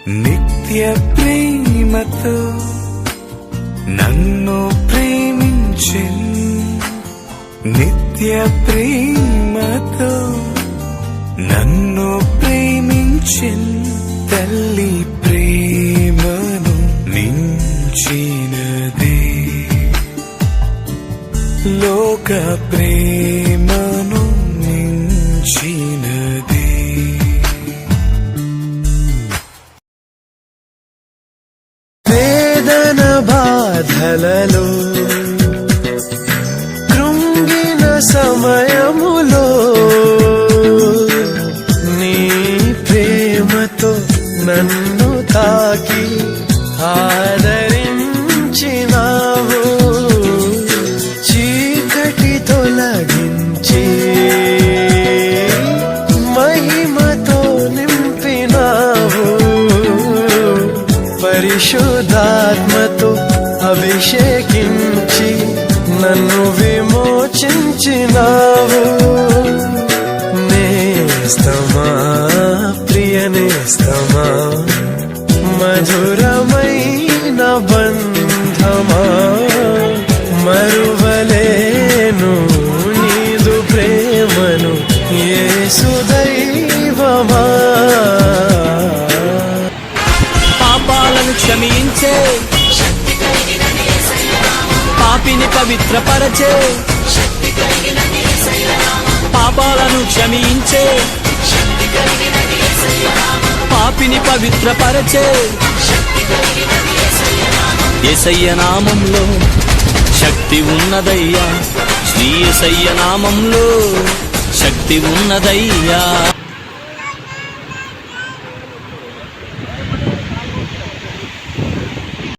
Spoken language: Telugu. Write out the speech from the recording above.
నిత్య ప్రేమతో నన్ను ప్రేమించెన్, నిత్య ప్రేమతో నన్ను ప్రేమించెన్. తల్లి ప్రేమను మించినదే, లోక ప్రేమను మించినదే. వేదన బాధలలో కృంగిన సమయములో నీ ప్రేమతో నన్ను తాకి ఆదరించినావు. చీకటి తొలగించి మహిమతో నింపినావు. పరిశుద్ధాత్మతో అభిషేకించి నన్ను విమోచించినావు. నేస్తమా ప్రియ నేస్తమా, మధురమైన బంధమా, మరువలేను నీదు ప్రేమను యేసు దైవమా. పాపాలను క్షమించే, పాపిని పవిత్రపరచే. పాపాలను క్షమించే, పాపిని పవిత్రపరచే. యేసయ్య నామంలో శక్తి ఉన్నదయ్యా, శ్రీ యేసయ్య నామంలో శక్తి ఉన్నదయ్యా.